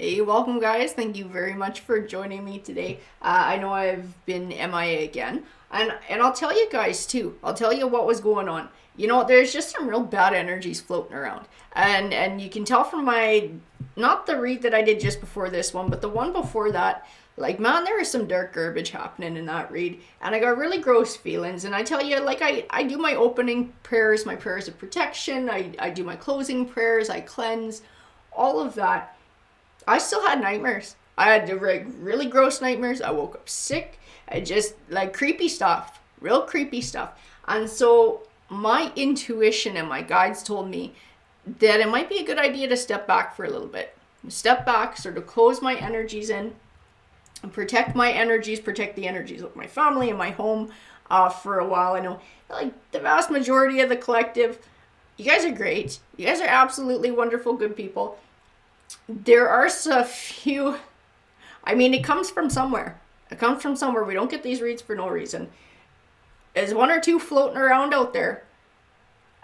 Hey, welcome guys. Thank you very much for joining me today. I know I've been MIA again, and I'll tell you guys too. I'll tell you what was going on. There's just some real bad energies floating around, and you can tell from my not the read that I did just before this one, but the one before that. Like, man, there is some dark garbage happening in that read, and I got really gross feelings. And I tell you, like, I do my opening prayers, my prayers of protection. I do my closing prayers. I cleanse, all of that. I still had nightmares. I had really gross nightmares. I woke up sick. I just, like, creepy stuff. Real creepy stuff. And so my intuition and my guides told me that it might be a good idea to step back for a little bit. Step back, sort of close my energies in, and protect my energies, protect the energies of my family and my home for a while. I know, like, the vast majority of the collective, you guys are great. You guys are absolutely wonderful, good people. There are a few, I mean, it comes from somewhere. It comes from somewhere. We don't get these reads for no reason. There's one or two floating around out there,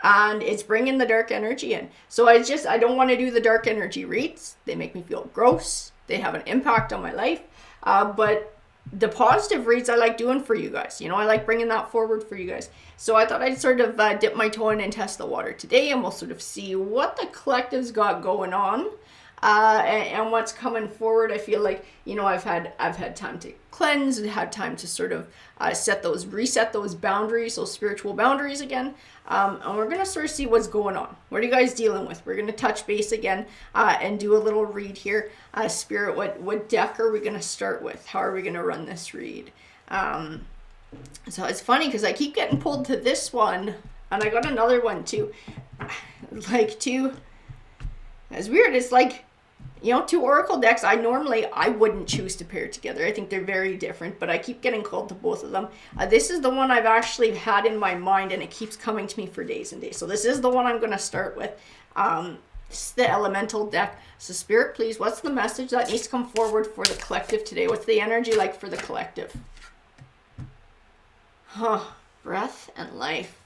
and it's bringing the dark energy in. So I don't want to do the dark energy reads. They make me feel gross. They have an impact on my life. But the positive reads I like doing for you guys. I like bringing that forward for you guys. So I thought I'd sort of dip my toe in and test the water today, and we'll sort of see what the collective's got going on. And what's coming forward. I feel like, I've had time to cleanse and had time to sort of reset those boundaries, those spiritual boundaries again. And we're going to sort of see what's going on. What are you guys dealing with? We're going to touch base again and do a little read here. Spirit, what deck are we going to start with? How are we going to run this read? So it's funny because I keep getting pulled to this one, and I got another one too. It's weird. It's like, two oracle decks, I wouldn't choose to pair together. I think they're very different, but I keep getting called to both of them. This is the one I've actually had in my mind, and it keeps coming to me for days and days. So this is the one I'm going to start with. This is the elemental deck. So Spirit, please, what's the message that needs to come forward for the collective today? What's the energy like for the collective? Breath and life.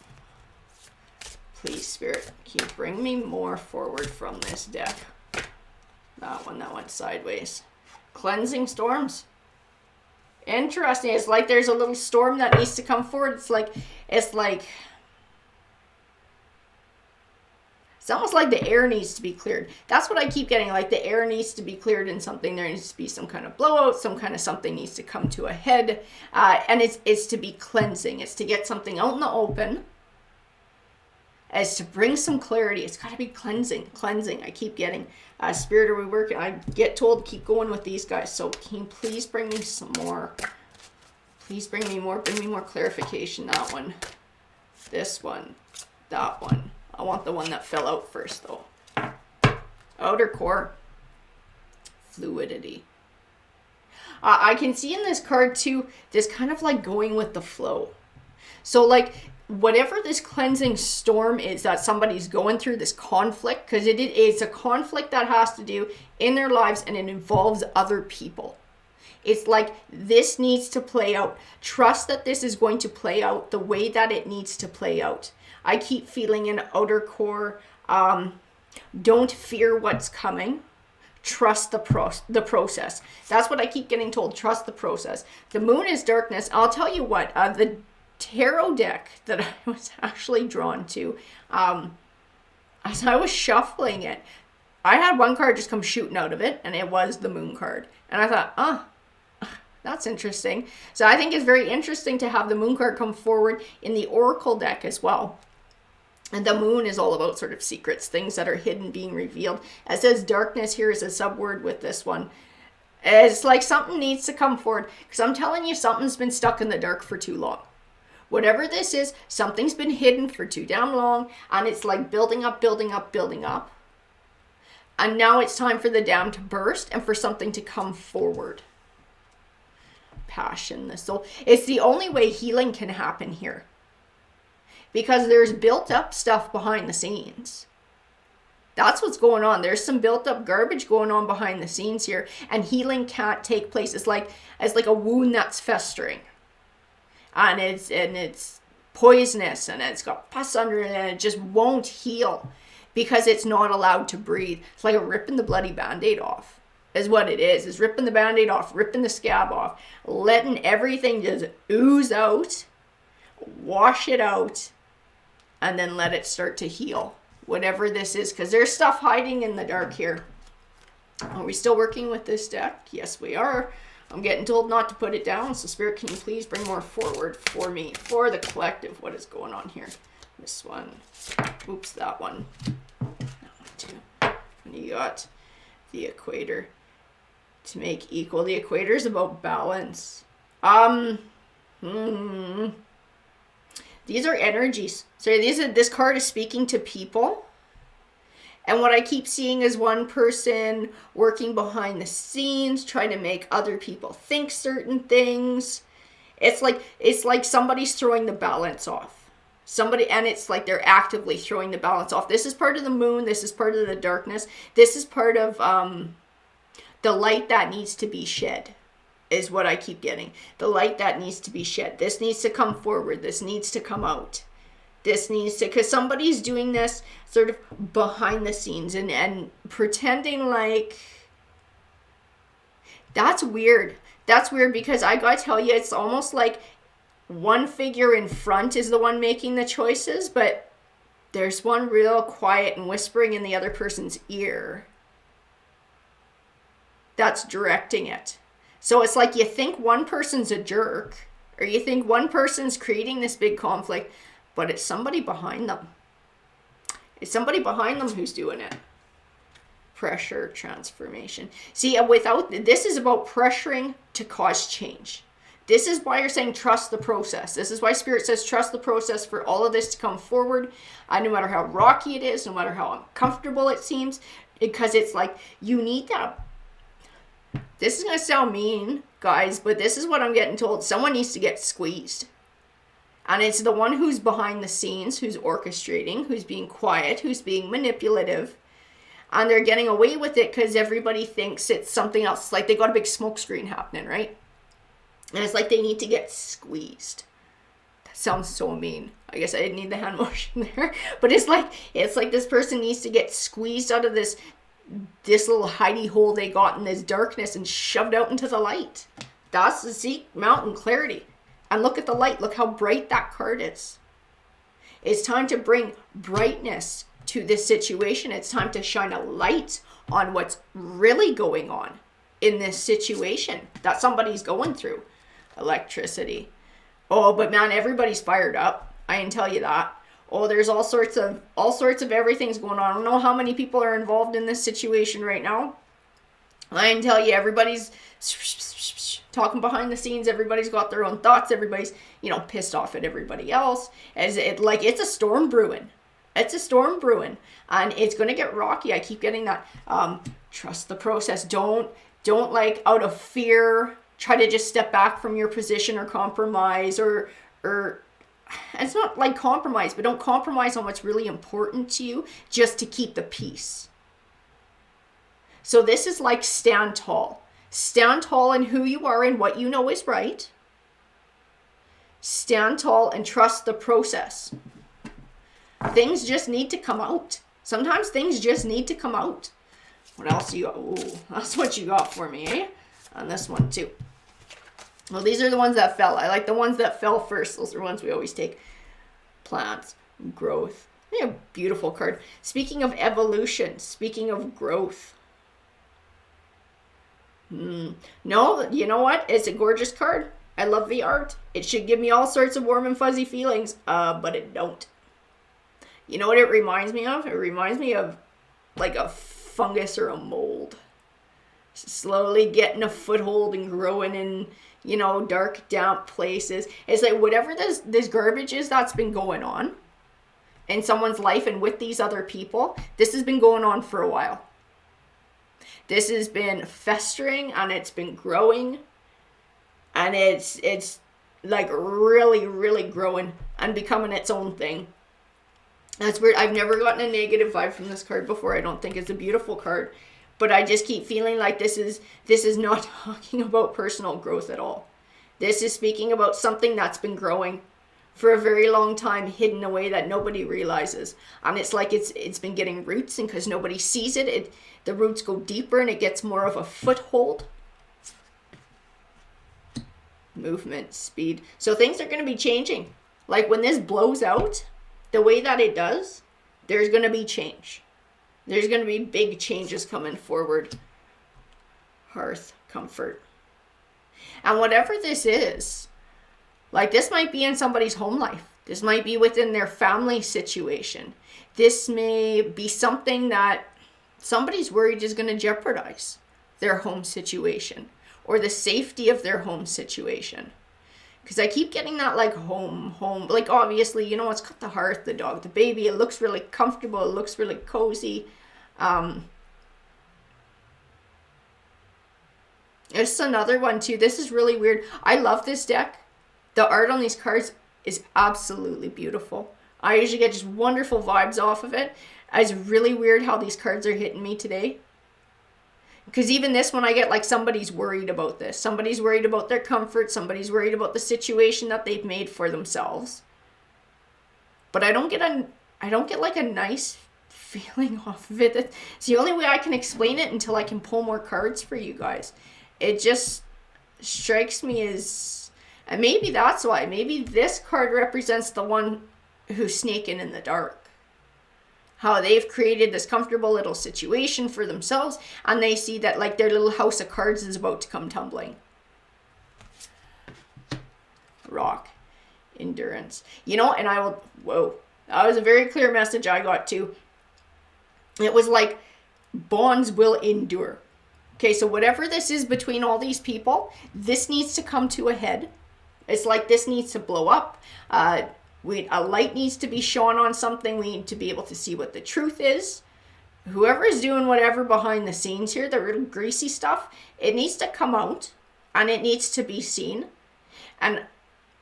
Please, Spirit, can you bring me more forward from this deck? That one that went sideways. Cleansing storms. Interesting. It's like there's a little storm that needs to come forward. It's almost like the air needs to be cleared. That's what I keep getting. Like, the air needs to be cleared in something. There needs to be some kind of blowout. Some kind of something needs to come to a head. And it's to be cleansing. It's to get something out in the open. As to bring some clarity. It's got to be cleansing. I keep getting. Spirit, are we working? I get told keep going with these guys. So can you please bring me some more? Please bring me more. Bring me more clarification. That one. This one. That one. I want the one that fell out first, though. Outer core. Fluidity. I can see in this card, too, this kind of like going with the flow. So, like, whatever this cleansing storm is that somebody's going through, this conflict, because it's a conflict that has to do in their lives, and it involves other people. It's like this needs to play out. Trust that this is going to play out the way that it needs to play out. I keep feeling an outer core. Don't fear what's coming. Trust the process. That's what I keep getting told. Trust the process. The moon is darkness. I'll tell you what, the tarot deck that I was actually drawn to, as I was shuffling it, I had one card just come shooting out of it, and it was the moon card. And I thought, that's interesting. So I think it's very interesting to have the moon card come forward in the oracle deck as well. And the moon is all about sort of secrets, things that are hidden being revealed. It says darkness here is a subword with this one. It's like something needs to come forward, because I'm telling you, something's been stuck in the dark for too long. Whatever this is, something's been hidden for too damn long, and it's like building up. And now it's time for the dam to burst and for something to come forward. Passion, the soul. It's the only way healing can happen here. Because there's built up stuff behind the scenes. That's what's going on. There's some built up garbage going on behind the scenes here, and healing can't take place. It's like a wound that's festering. And it's poisonous, and it's got pus under it, and it just won't heal because it's not allowed to breathe. It's like ripping the bloody Band-Aid off. is what it is ripping the Band-Aid off, ripping the scab off, letting everything just ooze out, wash it out, and then let it start to heal. Whatever this is, because there's stuff hiding in the dark here. Are we still working with this deck? Yes, we are. I'm getting told not to put it down, so Spirit, can you please bring more forward for me, for the collective? What is going on here? This one. Oops, that one. That one too. And you got the equator to make equal. The equator is about balance. These are energies. So this card is speaking to people. And what I keep seeing is one person working behind the scenes, trying to make other people think certain things. It's like somebody's throwing the balance off. And it's like they're actively throwing the balance off. This is part of the moon. This is part of the darkness. This is part of the light that needs to be shed, is what I keep getting. The light that needs to be shed. This needs to come forward. This needs to come out. This needs to, because somebody's doing this sort of behind the scenes and pretending like, that's weird. That's weird, because I gotta tell you, it's almost like one figure in front is the one making the choices, but there's one real quiet and whispering in the other person's ear that's directing it. So it's like you think one person's a jerk, or you think one person's creating this big conflict, but it's somebody behind them. It's somebody behind them who's doing it. Pressure, transformation. See, this is about pressuring to cause change. This is why you're saying trust the process. This is why Spirit says trust the process for all of this to come forward. No matter how rocky it is, no matter how uncomfortable it seems, because it's like you need that. This is going to sound mean, guys, but this is what I'm getting told. Someone needs to get squeezed. And it's the one who's behind the scenes, who's orchestrating, who's being quiet, who's being manipulative. And they're getting away with it because everybody thinks it's something else. It's like they got a big smoke screen happening, right? And it's like they need to get squeezed. That sounds so mean. I guess I didn't need the hand motion there. But it's like this person needs to get squeezed out of this little hidey hole they got in this darkness and shoved out into the light. That's the seek mountain clarity. And look at the light. Look how bright that card is. It's time to bring brightness to this situation. It's time to shine a light on what's really going on in this situation that somebody's going through. Electricity. Oh, but man, everybody's fired up. I can tell you that. Oh, there's all sorts of everything's going on. I don't know how many people are involved in this situation right now. I can tell you, everybody's talking behind the scenes. Everybody's got their own thoughts. Everybody's, pissed off at everybody else. It's a storm brewing. It's a storm brewing, and it's going to get rocky. I keep getting that. Trust the process. Don't like out of fear try to just step back from your position or compromise or it's not like compromise, but don't compromise on what's really important to you just to keep the peace. So this is like stand tall. Stand tall in who you are and what you know is right. Stand tall and trust the process. Things just need to come out. Sometimes things just need to come out. What else you got? Ooh, that's what you got for me, eh? On this one too. Well, these are the ones that fell. I like the ones that fell first. Those are ones we always take. Plants, growth. Yeah, beautiful card. Speaking of evolution, speaking of growth. No, you know what? It's a gorgeous card. I love the art. It should give me all sorts of warm and fuzzy feelings, but it don't. You know what it reminds me of? It reminds me of like a fungus or a mold. Slowly getting a foothold and growing in, dark, damp places. It's like whatever this garbage is that's been going on in someone's life and with these other people, this has been going on for a while. This has been festering and it's been growing, and it's like really, really growing and becoming its own thing. That's weird. I've never gotten a negative vibe from this card before. I don't think it's a beautiful card, but I just keep feeling like this is not talking about personal growth at all. This is speaking about something that's been growing for a very long time, hidden away that nobody realizes. And it's like it's been getting roots, and because nobody sees it, the roots go deeper and it gets more of a foothold. Movement, speed. So things are going to be changing. Like when this blows out, the way that it does, there's going to be change. There's going to be big changes coming forward. Hearth, comfort. And whatever this is, like this might be in somebody's home life. This might be within their family situation. This may be something that somebody's worried is going to jeopardize their home situation or the safety of their home situation. Because I keep getting that like home. Like obviously, you know, it's got the hearth, the dog, the baby. It looks really comfortable. It looks really cozy. There's another one too. This is really weird. I love this deck. The art on these cards is absolutely beautiful. I usually get just wonderful vibes off of it. It's really weird how these cards are hitting me today. Because even this one, I get like somebody's worried about this. Somebody's worried about their comfort. Somebody's worried about the situation that they've made for themselves. But I don't get like a nice feeling off of it. It's the only way I can explain it until I can pull more cards for you guys. It just strikes me as, and maybe that's why. Maybe this card represents the one who's sneaking in the dark. How they've created this comfortable little situation for themselves, and they see that like their little house of cards is about to come tumbling. Rock. Endurance. You know, and I will, whoa. That was a very clear message I got too. It was like, bonds will endure. Okay, so whatever this is between all these people, this needs to come to a head. It's like this needs to blow up. A light needs to be shone on something. We need to be able to see what the truth is. Whoever is doing whatever behind the scenes here, the real greasy stuff, it needs to come out and it needs to be seen. And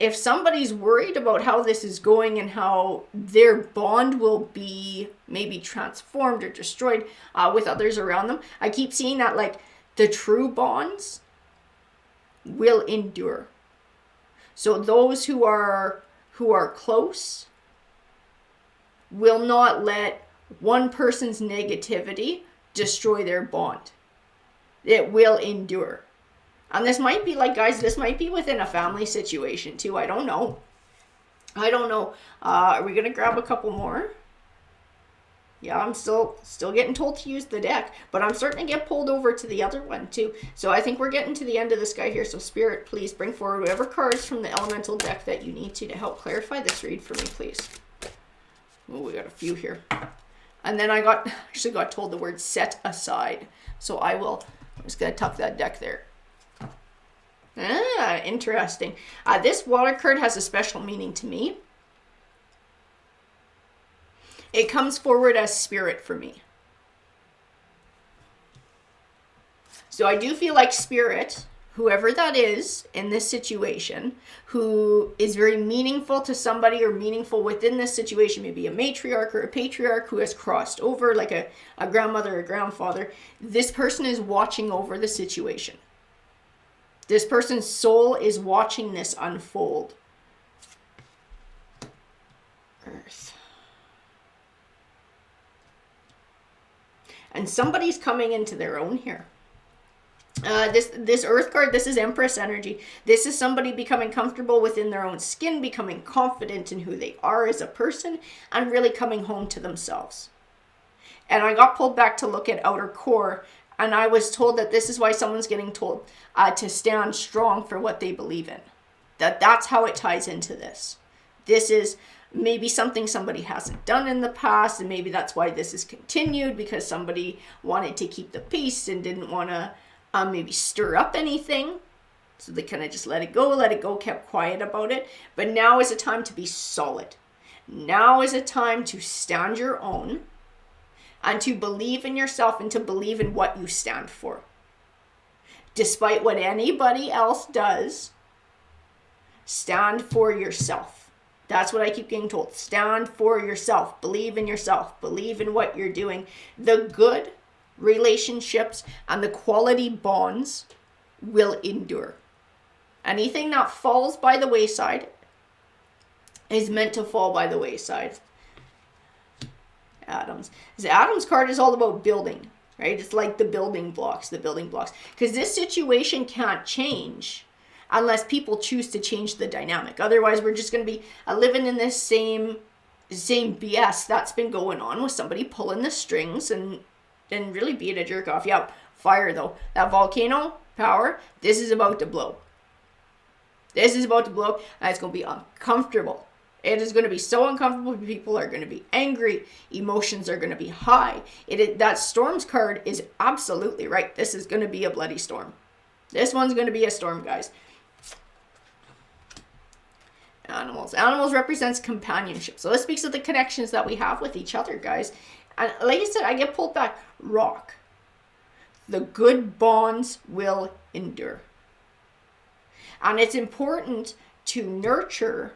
if somebody's worried about how this is going and how their bond will be maybe transformed or destroyed with others around them, I keep seeing that like the true bonds will endure. So those who are close will not let one person's negativity destroy their bond. It will endure. And this might be like, guys, this might be within a family situation too. I don't know. Are we going to grab a couple more? Yeah, I'm still getting told to use the deck, but I'm starting to get pulled over to the other one too. So I think we're getting to the end of this guy here. So Spirit, please bring forward whatever cards from the elemental deck that you need to help clarify this read for me, please. Oh, we got a few here. And then I actually got told the word set aside. So I'm just going to tuck that deck there. Ah, interesting. This water card has a special meaning to me. It comes forward as spirit for me. So I do feel like spirit, whoever that is in this situation, who is very meaningful to somebody or meaningful within this situation, maybe a matriarch or a patriarch who has crossed over, like a grandmother or grandfather, this person is watching over the situation. This person's soul is watching this unfold. Earth. And somebody's coming into their own here. This Earth card, this is Empress energy. This is somebody becoming comfortable within their own skin, becoming confident in who they are as a person, and really coming home to themselves. And I got pulled back to look at outer core, and I was told that this is why someone's getting told to stand strong for what they believe in. That's how it ties into this. This is maybe something somebody hasn't done in the past, and maybe that's why this is continued, because somebody wanted to keep the peace and didn't want to maybe stir up anything. So they kind of just let it go, kept quiet about it. But now is a time to be solid. Now is a time to stand your own and to believe in yourself and to believe in what you stand for. Despite what anybody else does, stand for yourself. That's what I keep getting told. Stand for yourself. Believe in yourself. Believe in what you're doing. The good relationships and the quality bonds will endure. Anything that falls by the wayside is meant to fall by the wayside. Adams. The Adams card is all about building, right? It's like the building blocks. Because this situation can't change unless people choose to change the dynamic. Otherwise, we're just going to be living in this same BS that's been going on with somebody pulling the strings and really being a jerk off. Yeah, fire though. That volcano power, this is about to blow. And it's going to be uncomfortable. It is going to be so uncomfortable. People are going to be angry. Emotions are going to be high. That storms card is absolutely right. This is going to be a bloody storm. This one's going to be a storm, guys. Animals. Animals represents companionship. So this speaks of the connections that we have with each other, guys. And like I said, I get pulled back. Rock. The good bonds will endure. And it's important to nurture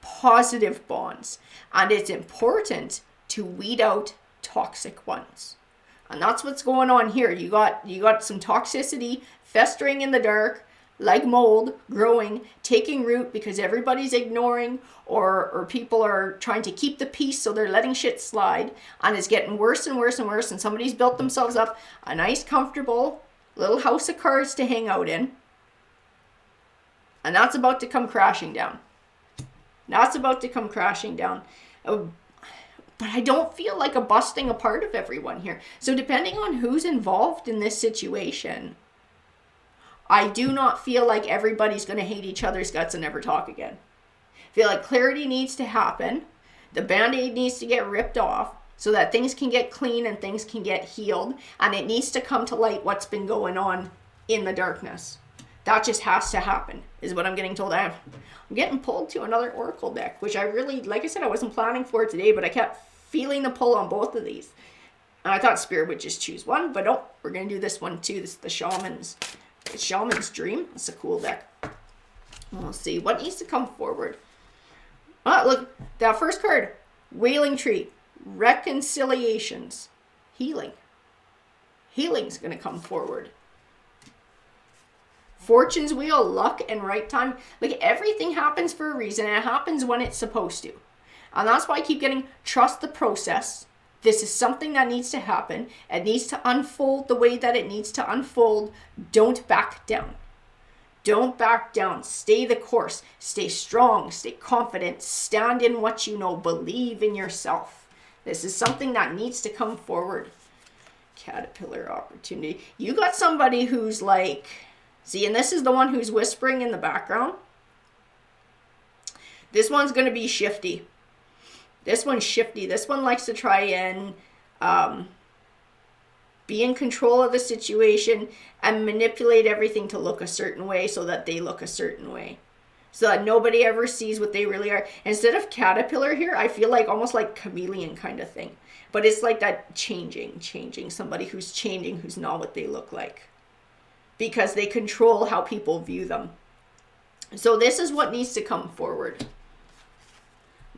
positive bonds. And it's important to weed out toxic ones. And that's what's going on here. You got some toxicity festering in the dark, like mold, growing, taking root because everybody's ignoring or people are trying to keep the peace, so they're letting shit slide, and it's getting worse and worse and worse, and somebody's built themselves up a nice, comfortable little house of cards to hang out in, and that's about to come crashing down. But I don't feel like a busting apart of everyone here. So depending on who's involved in this situation, I do not feel like everybody's going to hate each other's guts and never talk again. I feel like clarity needs to happen. The Band-Aid needs to get ripped off so that things can get clean and things can get healed. And it needs to come to light what's been going on in the darkness. That just has to happen, is what I'm getting told. I'm getting pulled to another Oracle deck, which I really, like I said, I wasn't planning for today, but I kept feeling the pull on both of these. And I thought Spirit would just choose one, but no, we're going to do this one too. This is the Shaman's Dream. That's a cool deck. We'll see what needs to come forward. Look, that first card, Wailing Tree, Reconciliations, Healing. Healing's going to come forward. Fortune's Wheel, Luck, and Right Time. Like, everything happens for a reason, and it happens when it's supposed to. And that's why I keep getting trust the process. This is something that needs to happen. It needs to unfold the way that it needs to unfold. Don't back down. Don't back down. Stay the course. Stay strong. Stay confident. Stand in what you know. Believe in yourself. This is something that needs to come forward. Caterpillar Opportunity. You got somebody who's like... See, and this is the one who's whispering in the background. This one's going to be shifty. This one's shifty. This one likes to try and be in control of the situation and manipulate everything to look a certain way so that they look a certain way. So that nobody ever sees what they really are. Instead of caterpillar here, I feel like almost like chameleon kind of thing. But it's like that changing. Somebody who's changing, who's not what they look like. Because they control how people view them. So this is what needs to come forward.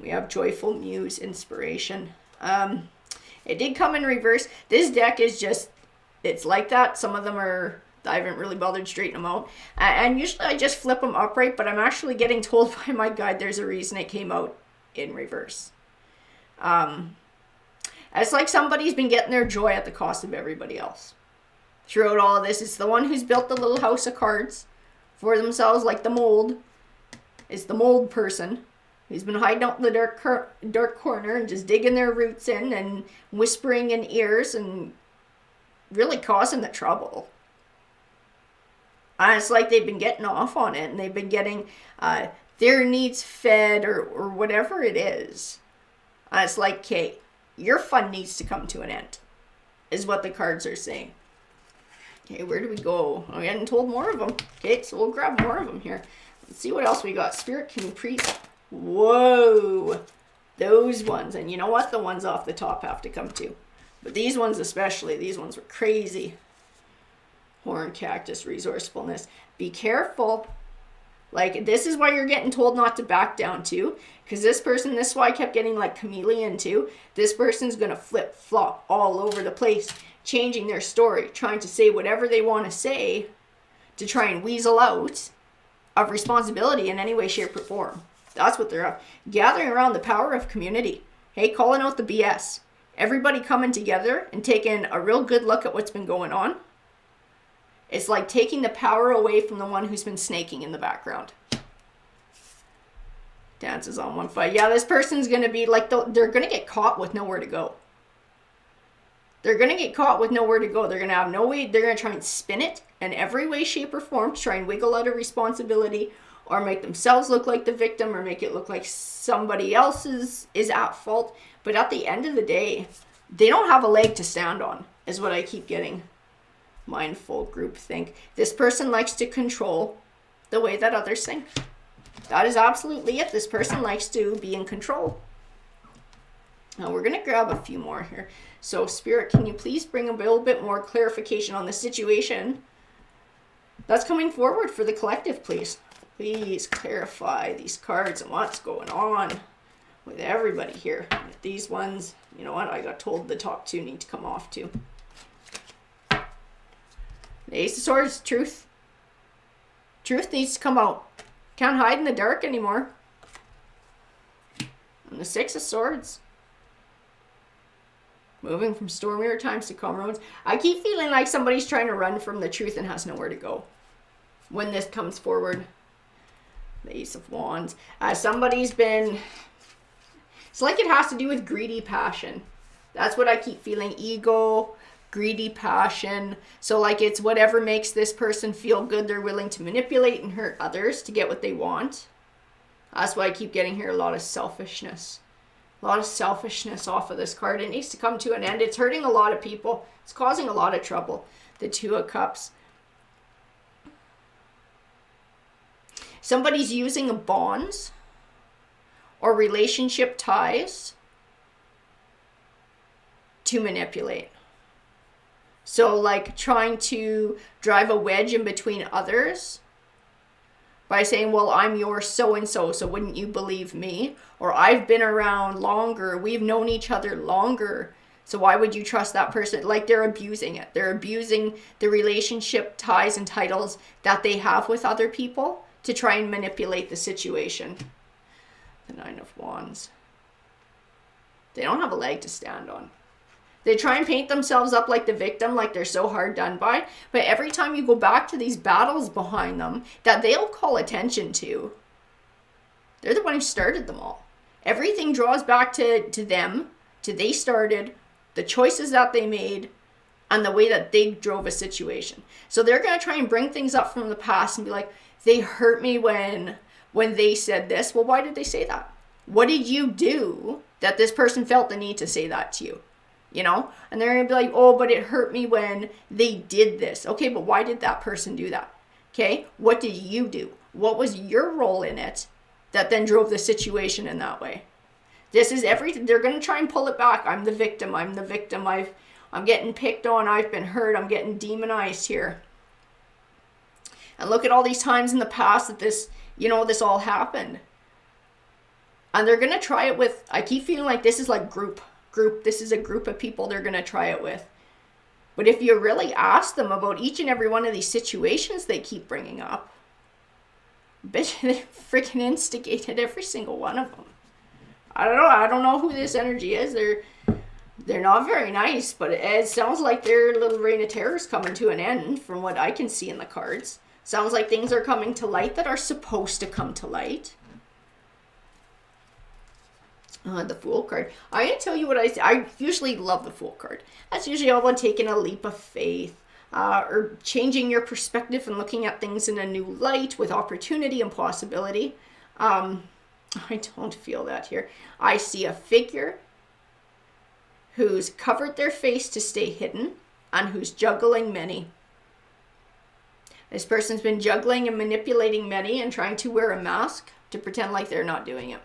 We have Joyful Muse, Inspiration. It did come in reverse. This deck is just, it's like that. Some of them are, I haven't really bothered to straighten them out. And usually I just flip them upright, but I'm actually getting told by my guide there's a reason it came out in reverse. It's like somebody's been getting their joy at the cost of everybody else. Throughout all of this, it's the one who's built the little house of cards for themselves, like the mold. It's the mold person who's been hiding out in the dark corner and just digging their roots in and whispering in ears and really causing the trouble. And it's like they've been getting off on it and they've been getting their needs fed or whatever it is. And it's like, okay, your fun needs to come to an end, is what the cards are saying. Okay, where do we go? I'm getting told more of them. Okay, so we'll grab more of them here. Let's see what else we got. Spirit, can you please... Whoa! Those ones. And you know what? The ones off the top have to come too. But these ones especially. These ones were crazy. Horn Cactus, Resourcefulness. Be careful. Like, this is why you're getting told not to back down too. Because this person, this is why I kept getting like chameleon too. This person's going to flip-flop all over the place. Changing their story, trying to say whatever they want to say to try and weasel out of responsibility in any way, shape, or form. That's what they're up. Gathering around the power of community. Hey, calling out the BS. Everybody coming together and taking a real good look at what's been going on. It's like taking the power away from the one who's been snaking in the background. Dances on one foot. Yeah, this person's going to be like, they're going to get caught with nowhere to go. They're going to get caught with nowhere to go. They're going to have no way. They're going to try and spin it in every way, shape, or form to try and wiggle out of responsibility or make themselves look like the victim or make it look like somebody else is at fault. But at the end of the day, they don't have a leg to stand on, is what I keep getting. Mindful groupthink. This person likes to control the way that others think. That is absolutely it. This person likes to be in control. Now we're going to grab a few more here. So Spirit, can you please bring a little bit more clarification on the situation that's coming forward for the collective, please? Please clarify these cards and what's going on with everybody here. With these ones, you know what? I got told the top two need to come off too. The Ace of Swords, truth. Truth needs to come out. Can't hide in the dark anymore. And the Six of Swords. Moving from stormier times to calmer ones. I keep feeling like somebody's trying to run from the truth and has nowhere to go when this comes forward. The Ace of Wands. Somebody's been... It's like it has to do with greedy passion. That's what I keep feeling. Ego, greedy passion. So like it's whatever makes this person feel good, they're willing to manipulate and hurt others to get what they want. That's why I keep getting here a lot of selfishness. A lot of selfishness off of this card. It needs to come to an end. It's hurting a lot of people. It's causing a lot of trouble. The Two of Cups. Somebody's using bonds or relationship ties to manipulate. So like trying to drive a wedge in between others by saying, well, I'm your so-and-so, so wouldn't you believe me? Or I've been around longer, we've known each other longer, so why would you trust that person? Like they're abusing it. They're abusing the relationship ties and titles that they have with other people to try and manipulate the situation. The Nine of Wands. They don't have a leg to stand on. They try and paint themselves up like the victim, like they're so hard done by. But every time you go back to these battles behind them that they'll call attention to, they're the one who started them all. Everything draws back to them, to they started, the choices that they made, and the way that they drove a situation. So they're going to try and bring things up from the past and be like, they hurt me when they said this. Well, why did they say that? What did you do that this person felt the need to say that to you? You know, and they're going to be like, oh, but it hurt me when they did this. Okay, but why did that person do that? Okay, what did you do? What was your role in it that then drove the situation in that way? This is everything. They're going to try and pull it back. I'm the victim. I'm the victim. I'm getting picked on. I've been hurt. I'm getting demonized here. And look at all these times in the past that this all happened. And they're going to try it with, I keep feeling like this is like group. This is a group of people they're going to try it with. But if you really ask them about each and every one of these situations they keep bringing up, bitch, they freaking instigated every single one of them. I don't know who this energy is. They're not very nice, but it sounds like their little reign of terror is coming to an end from what I can see in the cards. Sounds like things are coming to light that are supposed to come to light. The Fool card. I'm going to tell you what I usually love the Fool card. That's usually all about taking a leap of faith or changing your perspective and looking at things in a new light with opportunity and possibility. I don't feel that here. I see a figure who's covered their face to stay hidden and who's juggling many. This person's been juggling and manipulating many and trying to wear a mask to pretend like they're not doing it.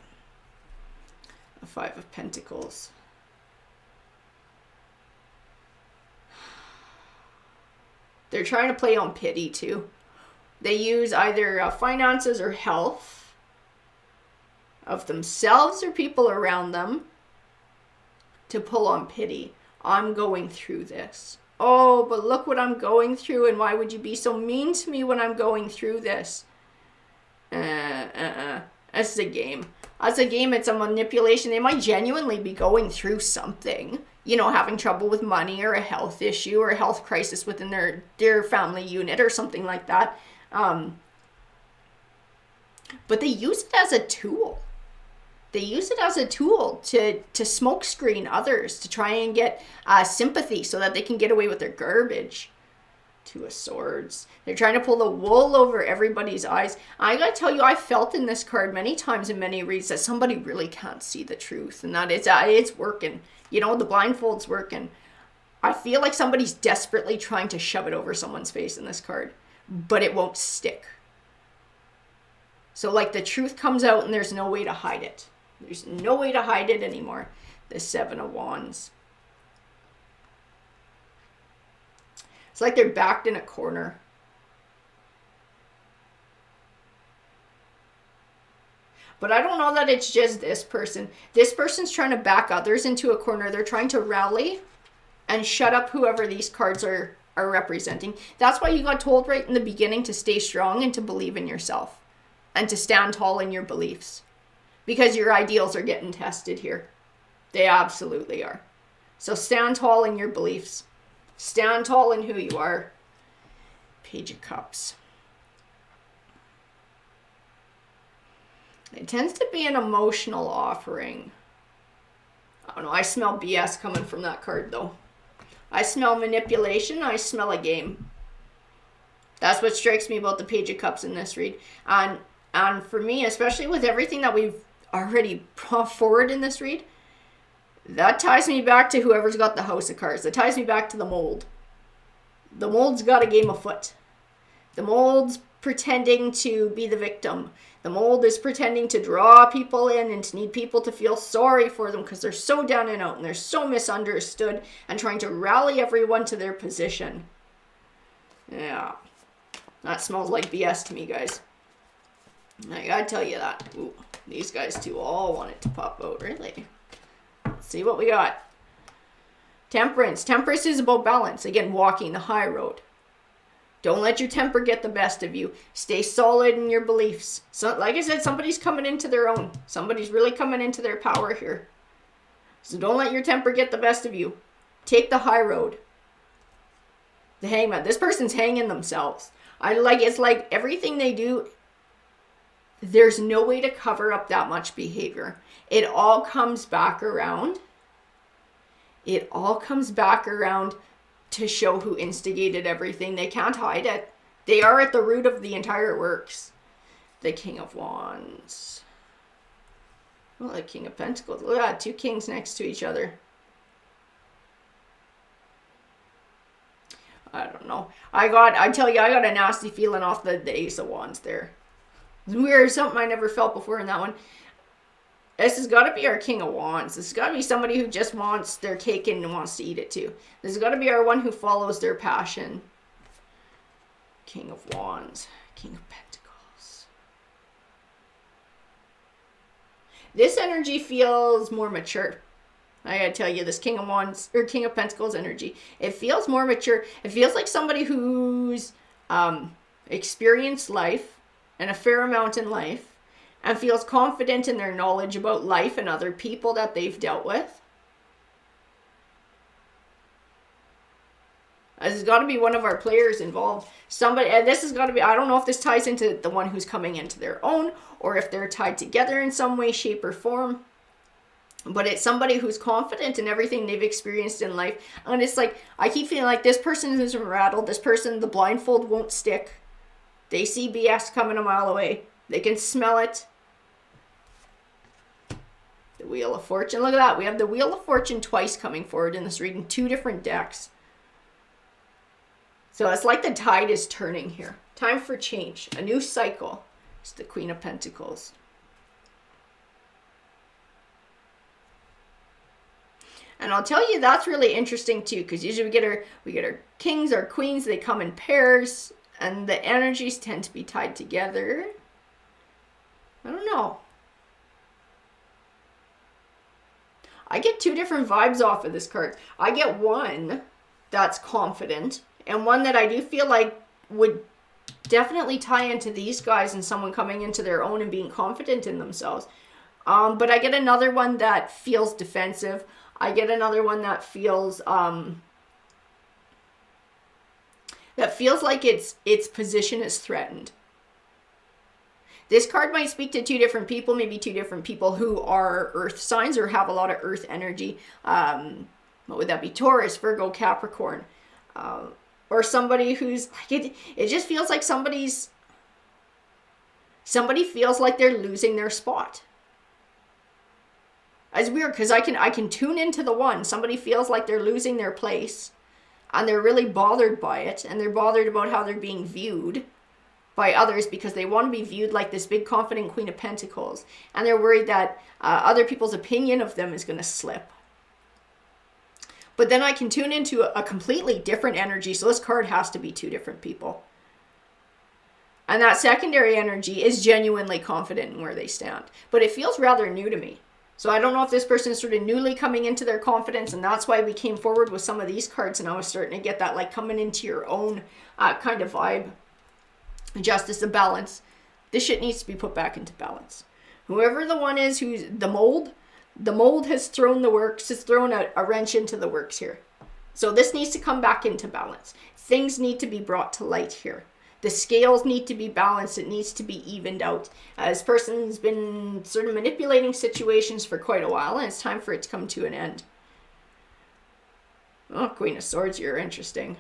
A Five of Pentacles. They're trying to play on pity too. They use either finances or health of themselves or people around them to pull on pity. I'm going through this. Oh, but look what I'm going through, and why would you be so mean to me when I'm going through this? It's a game. It's a game. It's a manipulation. They might genuinely be going through something, you know, having trouble with money or a health issue or a health crisis within their family unit or something like that. But they use it as a tool. They use it as a tool to smokescreen others, to try and get sympathy so that they can get away with their garbage. Two of Swords. They're trying to pull the wool over everybody's eyes. I gotta tell you, I felt in this card many times in many reads that somebody really can't see the truth, and that it's working. You know, the blindfold's working. I feel like somebody's desperately trying to shove it over someone's face in this card, but it won't stick. So like the truth comes out and there's no way to hide it. There's no way to hide it anymore. The Seven of Wands. It's like they're backed in a corner. But I don't know that it's just this person. This person's trying to back others into a corner. They're trying to rally and shut up whoever these cards are representing. That's why you got told right in the beginning to stay strong and to believe in yourself. And to stand tall in your beliefs. Because your ideals are getting tested here. They absolutely are. So stand tall in your beliefs. Stand tall in who you are. Page of Cups. It tends to be an emotional offering. I don't know. I smell BS coming from that card though. I smell manipulation. I smell a game. That's what strikes me about the Page of Cups in this read. And for me, especially with everything that we've already brought forward in this read, that ties me back to whoever's got the House of Cards. That ties me back to the mold. The mold's got a game afoot. The mold's pretending to be the victim. The mold is pretending to draw people in and to need people to feel sorry for them because they're so down and out and they're so misunderstood, and trying to rally everyone to their position. Yeah. That smells like BS to me, guys. I gotta tell you that. Ooh, these guys too all want it to pop out, really. Let's see what we got. Temperance. Temperance is about balance. Again, walking the high road. Don't let your temper get the best of you. Stay solid in your beliefs. So, like I said, somebody's coming into their own. Somebody's really coming into their power here. So don't let your temper get the best of you. Take the high road. The Hangman. This person's hanging themselves. It's like everything they do, there's no way to cover up that much behavior. It all comes back around. It all comes back around to show who instigated everything. They can't hide it. They are at the root of the entire works. The King of Wands. Well, the King of Pentacles. Look at that, two kings next to each other. I don't know. I got a nasty feeling off the Ace of Wands there. It's weird, something I never felt before in that one. This has got to be our King of Wands. This has got to be somebody who just wants their cake and wants to eat it too. This has got to be our one who follows their passion. King of Wands. King of Pentacles. This energy feels more mature. I gotta tell you, this King of Wands, or King of Pentacles energy, it feels more mature. It feels like somebody who's experienced life, and a fair amount in life, and feels confident in their knowledge about life and other people that they've dealt with. This has got to be one of our players involved. Somebody, and this has got to be, I don't know if this ties into the one who's coming into their own, or if they're tied together in some way, shape, or form. But it's somebody who's confident in everything they've experienced in life. And it's like, I keep feeling like this person isn't rattled. This person, the blindfold won't stick. They see BS coming a mile away. They can smell it. The Wheel of Fortune. Look at that. We have the Wheel of Fortune twice coming forward in this reading. Two different decks. So it's like the tide is turning here. Time for change. A new cycle. It's the Queen of Pentacles. And I'll tell you, that's really interesting too, because usually we get our kings, our queens, they come in pairs, and the energies tend to be tied together. I don't know. I get two different vibes off of this card. I get one that's confident, and one that I do feel like would definitely tie into these guys and someone coming into their own and being confident in themselves. But I get another one that feels defensive. I get another one that feels like its position is threatened. This card might speak to two different people, maybe two different people who are earth signs or have a lot of earth energy. What would that be? Taurus, Virgo, Capricorn. Or somebody who's like it just feels like somebody feels like they're losing their spot. It's weird because I can tune into the one. Somebody feels like they're losing their place and they're really bothered by it, and they're bothered about how they're being viewed by others because they want to be viewed like this big confident Queen of Pentacles, and they're worried that other people's opinion of them is going to slip. But then I can tune into a completely different energy, so this card has to be two different people. And that secondary energy is genuinely confident in where they stand, but it feels rather new to me. So I don't know if this person is sort of newly coming into their confidence, and that's why we came forward with some of these cards, and I was starting to get that like coming into your own kind of vibe. Justice and balance. This shit needs to be put back into balance. Whoever the one is who's the mold has thrown the works, has thrown a wrench into the works here. So this needs to come back into balance. Things need to be brought to light here. The scales need to be balanced. It needs to be evened out. This person's been sort of manipulating situations for quite a while, and it's time for it to come to an end. Oh, Queen of Swords, you're interesting.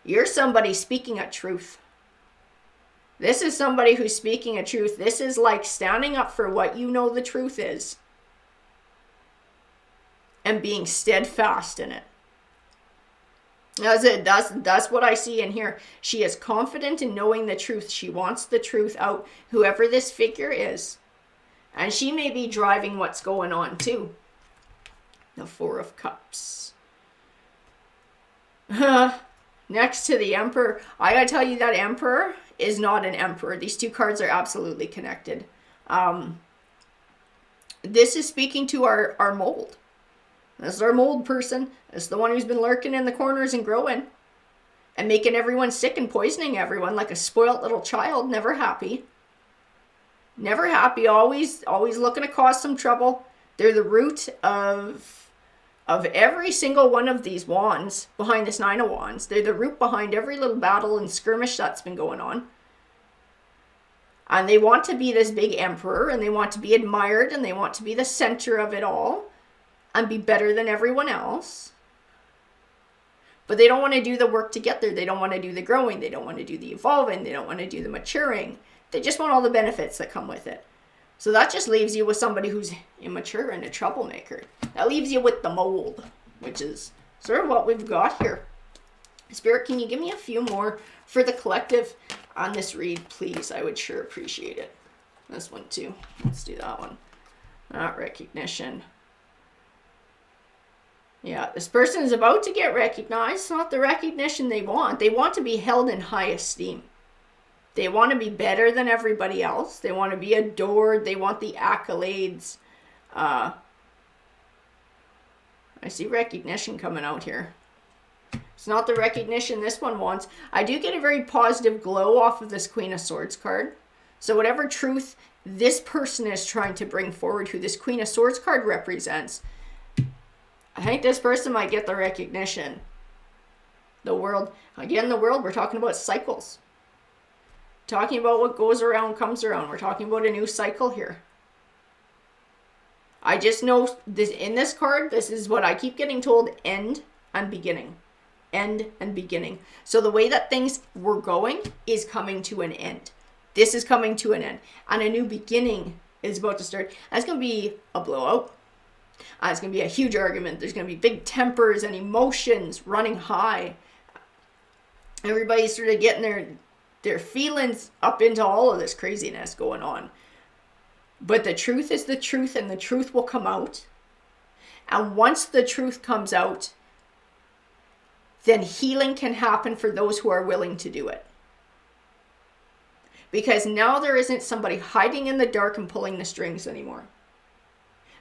You're somebody speaking a truth. This is somebody who's speaking a truth. This is like standing up for what you know the truth is and being steadfast in it. That's it. That's what I see in here. She is confident in knowing the truth. She wants the truth out, whoever this figure is. And she may be driving what's going on too. The Four of Cups. Next to the Emperor. I gotta tell you that Emperor is not an Emperor. These two cards are absolutely connected. This is speaking to our mold. This is our mold person. This is the one who's been lurking in the corners and growing and making everyone sick and poisoning everyone like a spoiled little child. Never happy. Never happy. Always looking to cause some trouble. They're the root of every single one of these wands behind this Nine of Wands. They're the root behind every little battle and skirmish that's been going on. And they want to be this big emperor, and they want to be admired, and they want to be the center of it all and be better than everyone else. But they don't want to do the work to get there. They don't want to do the growing. They don't want to do the evolving. They don't want to do the maturing. They just want all the benefits that come with it. So that just leaves you with somebody who's immature and a troublemaker. That leaves you with the mold, which is sort of what we've got here. Spirit, can you give me a few more for the collective on this read, please? I would sure appreciate it. This one too. Let's do that one. Not recognition. Yeah, this person is about to get recognized. It's not the recognition they want. They want to be held in high esteem. They want to be better than everybody else. They want to be adored. They want the accolades. I see recognition coming out here. It's not the recognition this one wants. I do get a very positive glow off of this Queen of Swords card. So whatever truth this person is trying to bring forward, who this Queen of Swords card represents, I think this person might get the recognition. The world, again, the world, we're talking about cycles. Talking about what goes around comes around. We're talking about a new cycle here. I just know this in this card, this is what I keep getting told, end and beginning. End and beginning. So the way that things were going is coming to an end. This is coming to an end. And a new beginning is about to start. That's going to be a blowout. It's going to be a huge argument. There's going to be big tempers and emotions running high. Everybody's sort of getting their feelings up into all of this craziness going on. But the truth is the truth, and the truth will come out. And once the truth comes out, then healing can happen for those who are willing to do it. Because now there isn't somebody hiding in the dark and pulling the strings anymore.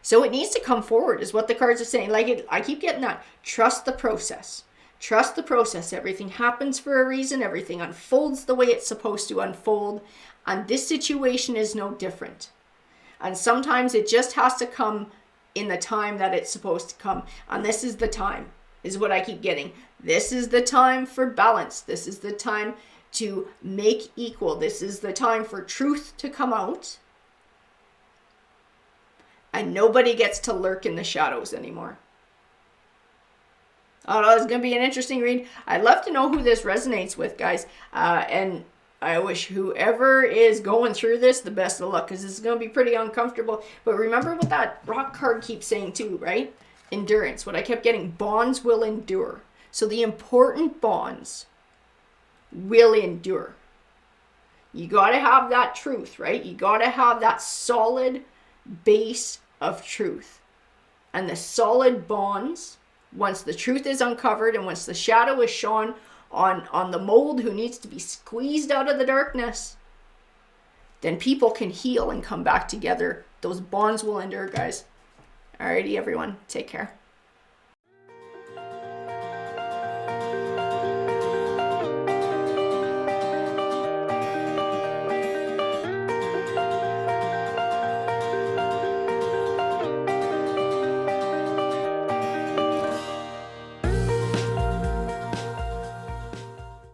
So it needs to come forward, is what the cards are saying. I keep getting that. Trust the process. Trust the process. Everything happens for a reason. Everything unfolds the way it's supposed to unfold. And this situation is no different. And sometimes it just has to come in the time that it's supposed to come. And this is the time, is what I keep getting. This is the time for balance. This is the time to make equal. This is the time for truth to come out. And nobody gets to lurk in the shadows anymore. Oh, it's going to be an interesting read. I'd love to know who this resonates with, guys. And I wish whoever is going through this the best of luck, because this is going to be pretty uncomfortable. But remember what that rock card keeps saying too, right? Endurance. What I kept getting, bonds will endure. So the important bonds will endure. You got to have that truth, right? You got to have that solid base of truth. And the solid bonds, once the truth is uncovered and once the shadow is shone on the mold who needs to be squeezed out of the darkness, then people can heal and come back together. Those bonds will endure, guys. Alrighty, everyone. Take care.